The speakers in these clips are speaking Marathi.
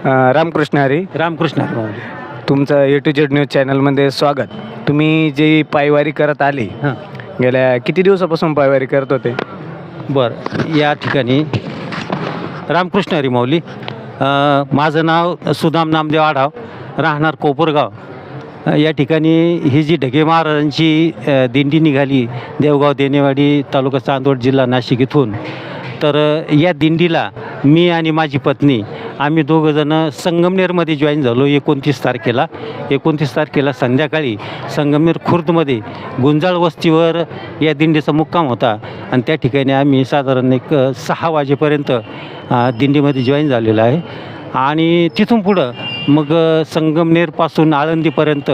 रामकृष्ण हरी. रामकृष्ण हरी. तुमचं ए टू झेड न्यूज चॅनलमध्ये स्वागत. तुम्ही जी पायवारी करत आली, हां गेल्या किती दिवसापासून पायवारी करत होते? बरं, या ठिकाणी रामकृष्ण हरी माऊली. माझं नाव सुदाम नामदेव आढाव, राहणार कोपरगाव. या ठिकाणी ही जी ढगे महाराजांची दिंडी निघाली देवगाव देनेवाडी तालुका चांदवड जिल्हा नाशिक इथून, तर या दिंडीला मी आणि माझी पत्नी आम्ही दोघंजणं संगमनेरमध्ये जॉईन झालो 29 तारखेला. 29 तारखेला संध्याकाळी संगमनेर खुर्दमध्ये गुंजाळ वस्तीवर या दिंडीचा मुक्काम होता आणि त्या ठिकाणी आम्ही साधारण एक 6 वाजेपर्यंत दिंडीमध्ये जॉईन झालेलं आहे. आणि तिथून पुढं मग संगमनेरपासून आळंदीपर्यंत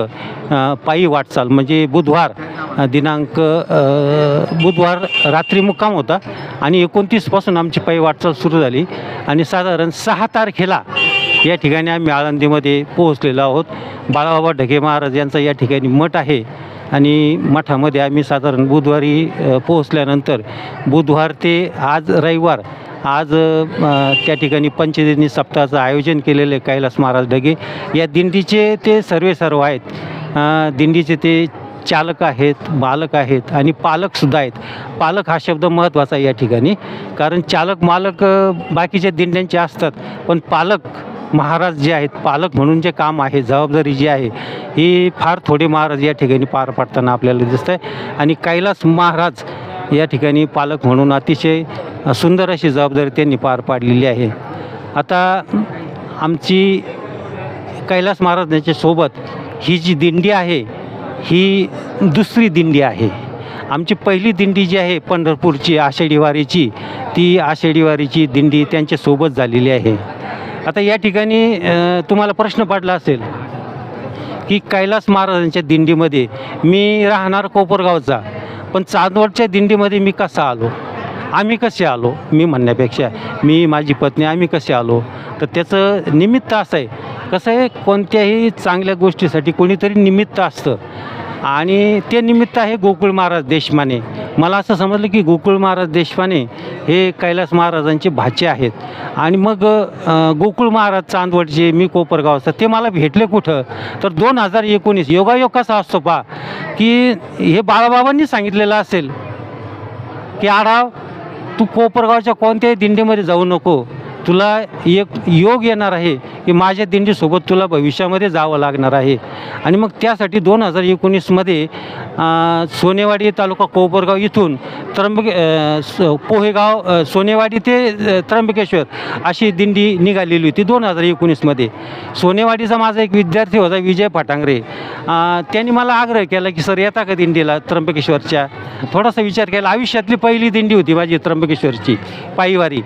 पायी वाटचाल, म्हणजे बुधवार रात्री मुक्काम होता आणि 29पासून आमची पायी वाटचाल सुरू झाली आणि साधारण 6 तारखेला या ठिकाणी आम्ही आळंदीमध्ये पोहोचलेलो आहोत. बाळाबाबा ढगे महाराज यांचा या ठिकाणी मठ आहे आणि मठामध्ये आम्ही साधारण बुधवारी पोहोचल्यानंतर बुधवार ते आज रविवार, आज त्या ठिकाणी पंचदिनी सप्ताहाचं आयोजन केलेलं आहे कैलास महाराज ढगे. या दिंडीचे ते सर्व आहेत. दिंडीचे ते चालक आहेत, मालक आहेत आणि पालकसुद्धा आहेत. पालक हा शब्द महत्त्वाचा आहे या ठिकाणी, कारण चालक मालक बाकीच्या दिंड्यांचे असतात, पण पालक महाराज जे आहेत, पालक म्हणून जे काम आहे, जबाबदारी जी आहे, ही फार थोडे महाराज या ठिकाणी पार पाडताना आपल्याला दिसत आहे. आणि कैलास महाराज या ठिकाणी पालक म्हणून अतिशय सुंदर अशी जबाबदारी त्यांनी पार पाडलेली आहे. आता आमची कैलास महाराजांच्या सोबत ही जी दिंडी आहे ही दुसरी दिंडी आहे. आमची पहिली दिंडी जी आहे पंढरपूरची आषाढी वारीची, ती आषाढी वारीची दिंडी त्यांच्यासोबत झालेली आहे. आता या ठिकाणी तुम्हाला प्रश्न पडला असेल की कैलास महाराजांच्या दिंडीमध्ये मी राहणार कोपरगावचा, पण चांदवडच्या दिंडीमध्ये मी कसा आलो, आम्ही कसे आलो, मी म्हणण्यापेक्षा मी माझी पत्नी आम्ही कसे आलो, तर त्याचं निमित्त असं आहे. कसं आहे, कोणत्याही चांगल्या गोष्टीसाठी कोणीतरी निमित्त असतं आणि ते निमित्त आहे गोकुळ महाराज देशमाने. मला असं समजलं की गोकुळ महाराज देशमाने हे कैलास महाराजांचे भाचे आहेत आणि मग गोकुळ महाराज चांदवडचे, मी कोपरगावचा, ते मला भेटले कुठं, तर 2019 योगायोग कसा असतो पहा, की हे बाळाबाबांनी सांगितलेलं असेल की आढाव तू कोपरगावच्या कोणत्याही दिंडीमध्ये जाऊ नको, तुला एक योग येणार आहे की माझ्या दिंडीसोबत तुला भविष्यामध्ये जावं लागणार आहे. आणि मग त्यासाठी 2019मध्ये सोनेवाडी तालुका कोपरगाव इथून पोहेगाव सोनेवाडी ते त्र्यंबकेश्वर अशी दिंडी निघालेली होती 2019मध्ये. सोनेवाडीचा माझा एक विद्यार्थी होता विजय फटांगरे, त्यांनी मला आग्रह केला की सर येता का दिंडीला त्र्यंबकेश्वरच्या. थोडासा विचार केला. आयुष्यातली पहिली दिंडी होती माझी त्र्यंबकेश्वरची पायीवारी.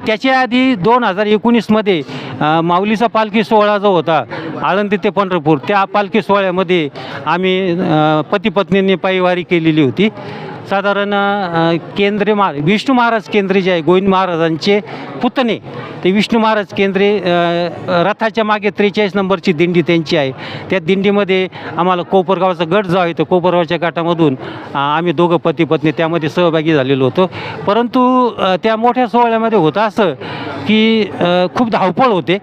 त्याच्या आधी 2019मध्ये माऊलीचा पालखी सोहळा जो होता आळंदी ते पंढरपूर, त्या पालखी सोहळ्यामध्ये आम्ही पती पत्नींनी पायीवारी केलेली होती. साधारण विष्णू महाराज केंद्रे जे आहे, गोविंद महाराजांचे पुतणे, ते विष्णू महाराज केंद्रे रथाच्या मागे 43 नंबरची दिंडी त्यांची आहे. त्या दिंडीमध्ये आम्हाला कोपरगावचा गट जो आहे, तो कोपरगावच्या गटामधून आम्ही दोघं पती पत्नी त्यामध्ये सहभागी झालेलो होतो. परंतु त्या मोठ्या सोहळ्यामध्ये होतं असं की खूप धावपळ होते,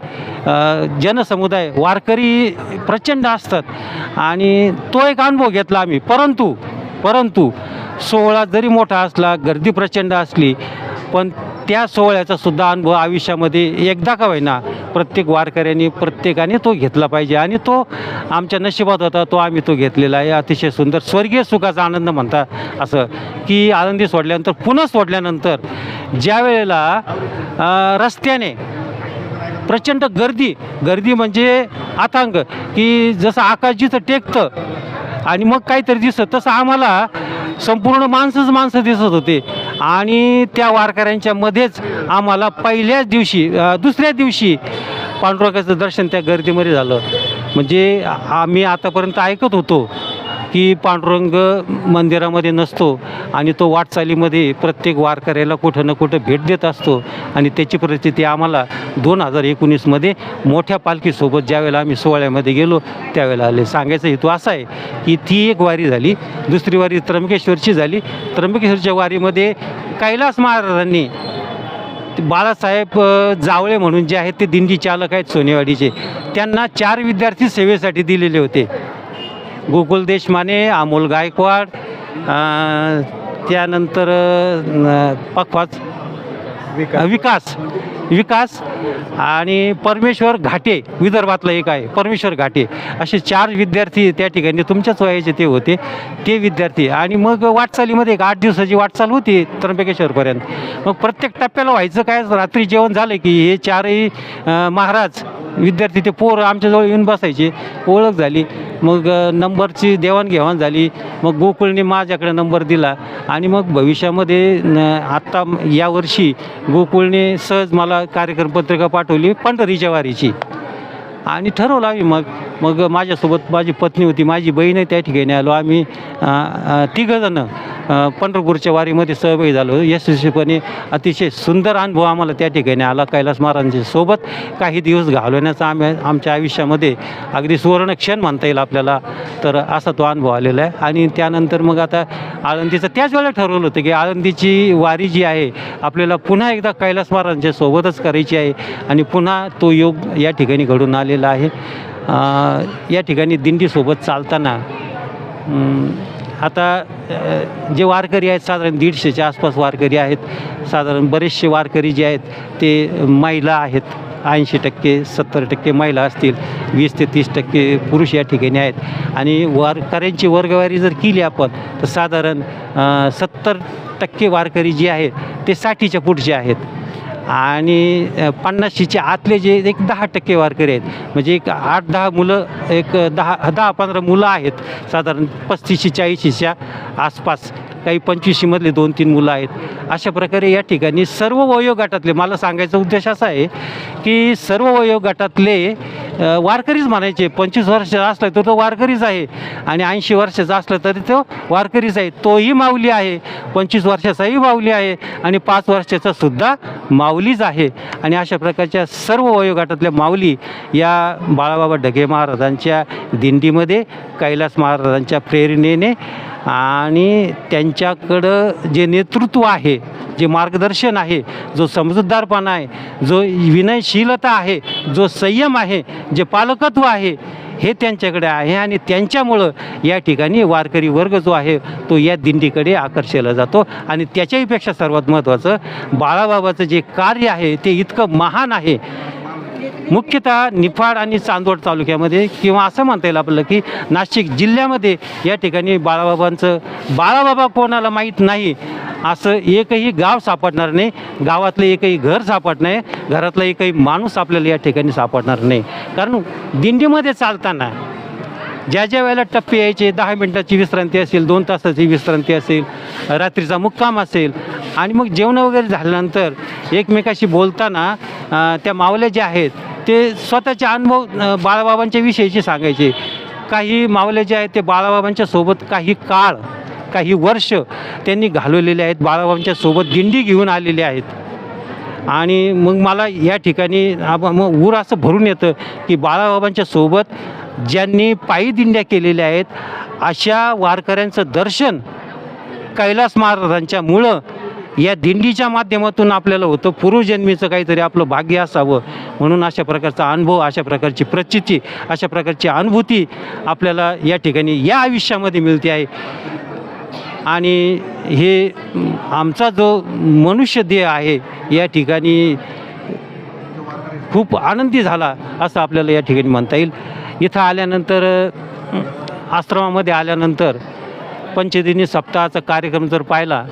जनसमुदाय वारकरी प्रचंड असतात आणि तो एक अनुभव घेतला आम्ही. परंतु सोहळा जरी मोठा असला, गर्दी प्रचंड असली, पण त्या सोहळ्याचा सुद्धा अनुभव आयुष्यामध्ये एकदा का होईना प्रत्येक वारकऱ्यांनी प्रत्येकाने तो घेतला पाहिजे आणि तो आमच्या नशिबात होता, तो आम्ही तो घेतलेला आहे. अतिशय सुंदर स्वर्गीय सुखाचा आनंद म्हणता असं की आळंदी सोडल्यानंतर, पुन्हा सोडल्यानंतर ज्या वेळेला रस्त्याने प्रचंड गर्दी म्हणजे अथांग, की जसं आकाश जिथं टेकतं आणि मग काहीतरी दिसतं, तसं आम्हाला संपूर्ण माणसं दिसत होते. आणि त्या वारकऱ्यांच्या मध्येच आम्हाला पहिल्याच दिवशी, दुसऱ्या दिवशी पांडुरंगाचं दर्शन त्या गर्दीमध्ये झालं. म्हणजे आम्ही आतापर्यंत ऐकत होतो की पांडुरंग मंदिरामध्ये नसतो आणि तो वाटचालीमध्ये प्रत्येक वारकऱ्याला कुठं ना कुठं भेट देत असतो. आणि त्याची परिस्थिती आम्हाला 2019मध्ये मोठ्या पालखीसोबत ज्यावेळेला आम्ही सोहळ्यामध्ये गेलो त्यावेळेला आले. सांगायचा हेतू असा आहे की ती एक वारी झाली. दुसरी वारी त्र्यंबकेश्वरची झाली. त्र्यंबकेश्वरच्या वारीमध्ये कैलास महाराजांनी ते बाळासाहेब जावळे म्हणून जे आहेत ते दिंडी चालक आहेत सोनेवाडीचे, त्यांना 4 विद्यार्थी सेवेसाठी दिलेले होते. गोकुल देशमाने, अमोल गायकवाड, त्यानंतर पखवाज विकास आणि परमेश्वर घाटे, विदर्भातला एक आहे परमेश्वर घाटे, असे 4 विद्यार्थी त्या ठिकाणी तुमच्याच वयाचे ते होते, ते विद्यार्थी. आणि मग वाटचालीमध्ये एक 8 दिवसाची वाटचाल होती त्र्यंबकेश्वरपर्यंत. मग प्रत्येक टप्प्याला व्हायचं काय, रात्री जेवण झालं की हे 4ही महाराज विद्यार्थी ते पोरं आमच्याजवळ येऊन बसायचे, ओळख झाली, मग नंबरची देवाणघेवाण झाली, मग गोकुळने माझ्याकडे नंबर दिला. आणि मग भविष्यामध्ये आत्ता यावर्षी गोकुळने सहज मला कार्यक्रम पत्रिका पाठवली पंढरीच्या वारीची, आणि ठरवलं आम्ही मग माझ्यासोबत माझी पत्नी होती, माझी बहीण आहे, त्या ठिकाणी आलो आम्ही 3 पंढरपूरच्या वारीमध्ये सहभागी झालो यशस्वीपणे. अतिशय सुंदर अनुभव आम्हाला त्या ठिकाणी आला. कैलास महाराजांच्या सोबत काही दिवस घालवण्याचा आमच्या आयुष्यामध्ये अगदी सुवर्ण क्षण म्हणता येईल आपल्याला, तर असा तो अनुभव आलेला आहे. आणि त्यानंतर मग आता आळंदीचं त्याच वेळेला ठरवलं होतं की आळंदीची वारी जी आहे आपल्याला पुन्हा एकदा कैलास महाराजांच्या सोबतच करायची आहे, आणि पुन्हा तो योग या ठिकाणी घडून आलेला आहे. या ठिकाणी दिंडीसोबत चालताना आता जे वारकरी आहेत साधारण 150च्या आसपास वारकरी आहेत. साधारण बरेचसे वारकरी जे आहेत ते महिला आहेत, 80% 70% महिला असतील, 20 ते 30% पुरुष या ठिकाणी आहेत. आणि वारकऱ्यांची वर्गवारी जर केली आपण तर साधारण 70% वारकरी जे आहेत ते 60च्या पुढचे आहेत, आणि 50च्या आतले जे एक 10% वारकरी आहेत, म्हणजे एक 8-10 मुलं, एक 10-15 मुलं आहेत, साधारण 35-40च्या आसपास, काही 25मधले 2-3 मुलं आहेत. अशा प्रकारे या ठिकाणी सर्व वयोगटातले, मला सांगायचा उद्देश असा आहे की सर्व वयोगटातले वारकरीच म्हणायचे. 25 वर्षाचा असला तर तो वारकरीच आहे, आणि 80 वर्षाचा असला तरी तो वारकरीच आहे. तोही माऊली आहे, 25 वर्षाचाही माऊली आहे, आणि 5 वर्षाचा सुद्धा माऊलीच आहे. आणि अशा प्रकारच्या सर्व वयोगटातल्या माऊली या बाळाबाबा ढगे महाराजांच्या दिंडीमध्ये कैलास महाराजांच्या प्रेरणेने आणि त्यांच्याकडं जे नेतृत्व आहे, जे मार्गदर्शन आहे, जो समजूतदारपणा आहे, जो विनयशीलता आहे, जो संयम आहे, जे पालकत्व आहे, हे त्यांच्याकडे आहे. आणि त्यांच्यामुळं या ठिकाणी वारकरी वर्ग जो आहे तो या दिंडीकडे आकर्षला जातो. आणि त्याच्याहीपेक्षा सर्वात महत्त्वाचं, बाळाबाबाचं जे कार्य आहे ते इतकं महान आहे. मुख्यतः निफाड आणि चांदवड तालुक्यामध्ये, किंवा असं म्हणता येईल आपल्याला की नाशिक जिल्ह्यामध्ये या ठिकाणी बाळाबाबा कोणाला माहीत नाही असं एकही गाव सापडणार नाही, गावातलं एकही घर सापडणार नाही, घरातला एकही माणूस आपल्याला या ठिकाणी सापडणार नाही. कारण दिंडीमध्ये चालताना ज्या ज्या वेळेला टप्पे यायचे, 10 मिनिटाची विश्रांती असेल, 2 तासाची विश्रांती असेल, रात्रीचा मुक्काम असेल, आणि मग जेवण वगैरे झाल्यानंतर एकमेकाशी बोलताना त्या मावल्या ज्या आहेत ते स्वतःचे अनुभव बाळाबाबांच्या विषयीचे सांगायचे. काही मावल्या जे आहेत ते बाळाबाबांच्या सोबत काही वर्ष त्यांनी घालवलेले आहेत, बाळाबाबांच्या सोबत दिंडी घेऊन आलेले आहेत. आणि मग मला या ठिकाणी मग ऊर असं भरून येतं की बाळाबाबांच्या सोबत ज्यांनी पायी दिंड्या केलेल्या आहेत अशा वारकऱ्यांचं दर्शन कैलास महाराजांच्या मुळं या दिंडीच्या माध्यमातून आपल्याला होतं. पूर्वजन्मीचं काहीतरी आपलं भाग्य असावं म्हणून अशा प्रकारचा अनुभव, अशा प्रकारची प्रचिती, अशा प्रकारची अनुभूती आपल्याला या ठिकाणी या आयुष्यामध्ये मिळते आहे. आणि हे आमचा जो मनुष्य देह आहे या ठिकाणी खूप आनंदी झाला असं आपल्याला या ठिकाणी म्हणता येईल. इथं आल्यानंतर, आश्रमामध्ये आल्यानंतर पंचदिनी सप्ताहाचा कार्यक्रम जर पाहिला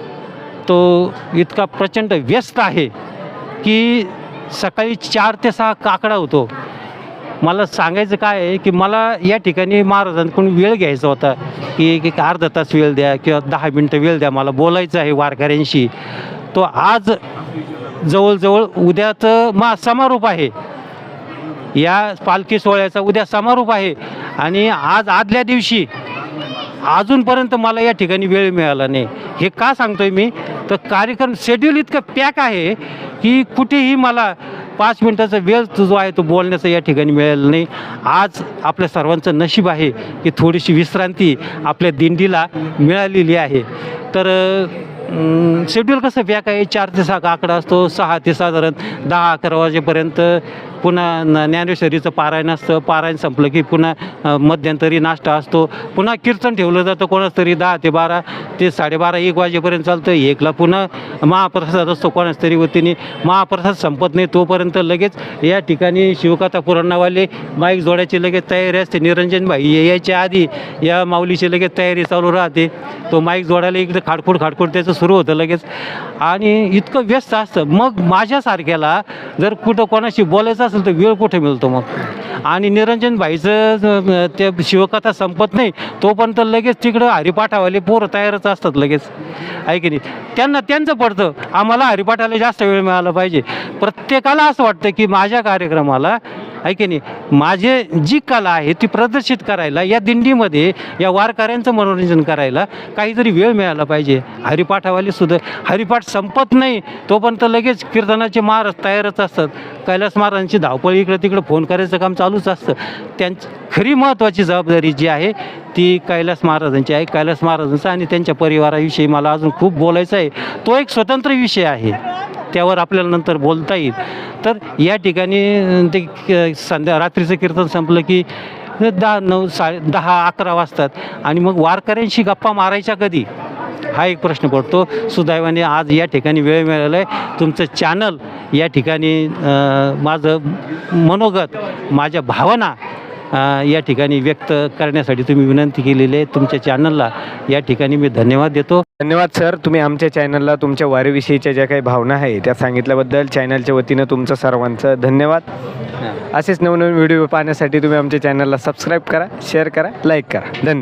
तो इतका प्रचंड व्यस्त आहे की सकाळी 4 ते 6 काकडा होतो. मला सांगायचं काय आहे की मला या ठिकाणी महाराजांकडून वेळ घ्यायचा होता की एक अर्धा तास वेळ द्या किंवा 10 मिनटं वेळ द्या, मला बोलायचं आहे वारकऱ्यांशी. तो आज जवळजवळ उद्याचं समारोप आहे, या पालखी सोहळ्याचा उद्या समारोप आहे, आणि आज आदल्या दिवशी अजूनपर्यंत मला या ठिकाणी वेळ मिळाला नाही. हे का सांगतोय मी, तर कार्यक्रम शेड्यूल इतकं पॅक आहे की कुठेही मला 5 मिनटाचा वेळ जो आहे तो बोलण्याचा या ठिकाणी मिळाला नाही. आज आपल्या सर्वांचं नशीब आहे की थोडीशी विश्रांती आपल्या दिंडीला मिळालेली आहे. तर शेड्यूल कसं पॅक आहे, 4 ते 6 आकडा असतो, 6 ते साधारण 10-11 वाजेपर्यंत पुन्हा ज्ञानेश्वरीचं पारायण असतं. पारायण संपलं की पुन्हा मध्यंतरी नाश्ता असतो. पुन्हा कीर्तन ठेवलं जातं कोणाच तरी 10 ते 12 ते 12:30-1 वाजेपर्यंत चालतं. 1ला पुन्हा महाप्रसाद असतो कोणाच तरी वतीने. महाप्रसाद संपत नाही तोपर्यंत लगेच या ठिकाणी शिवकथा पुराणावाले माईक जोडायची लगेच तयारी असते. निरंजन भाई यायच्या आधी या माऊलीची लगेच तयारी चालू राहते. तो माईक जोडायला इकडे खाडखोड त्याचं सुरू होतं लगेच आणि इतकं व्यस्त असतं. मग माझ्यासारख्याला जर कुठं कोणाशी बोलायचं असेल तर वेळ कुठे मिळतो मग. आणि निरंजन भाईचं ते शिवकथा संपत नाही तोपर्यंत लगेच तिकडं हरिपाठावाले पोरं तयारच असतात लगेच, आहे की नाही. त्यांचं पडतं आम्हाला हरिपाठाला जास्त वेळ मिळाला पाहिजे. प्रत्येकाला असं वाटतं की माझ्या कार्यक्रमाला, आहे की नाही, माझे जी कला आहे ती प्रदर्शित करायला, या दिंडीमध्ये या वारकऱ्यांचं मनोरंजन करायला काहीतरी वेळ मिळाला पाहिजे. हरिपाठावाले सुद्धा हरिपाठ संपत नाही तोपर्यंत लगेच कीर्तनाचे महाराज तयारच असतात. कैलास महाराजांची धावपळ इकडं तिकडं फोन करायचं काम चालूच असतं. त्यांची खरी महत्त्वाची जबाबदारी जी आहे ती कैलास महाराजांची आहे. कैलास महाराजांचा आणि त्यांच्या परिवाराविषयी मला अजून खूप बोलायचं आहे. तो एक स्वतंत्र विषय आहे, त्यावर आपल्याला नंतर बोलता येईल. तर या ठिकाणी ते रात्रीचं कीर्तन संपलं की 10-11 वाजतात आणि मग वारकऱ्यांशी गप्पा मारायच्या कधी, हा एक प्रश्न पडतो. सुदैवाने आज या ठिकाणी वेळ मिळाला आहे. तुमचं चॅनल या ठिकाणी माझं मनोगत, माझ्या भावना या ठिकाणी व्यक्त करण्यासाठी तुम्ही विनंती केलेली आहे. तुमच्या चॅनलला या ठिकाणी मी धन्यवाद देतो. धन्यवाद सर, तुम्ही आमच्या चॅनलला तुमच्या वारीविषयीच्या ज्या काही भावना आहे त्या सांगितल्याबद्दल चॅनलच्या वतीनं तुमचं सर्वांचं धन्यवाद. असेच नवनवीन व्हिडिओ पाहण्यासाठी तुम्ही आमच्या चॅनलला सबस्क्राईब करा, शेअर करा, लाईक करा. धन्यवाद.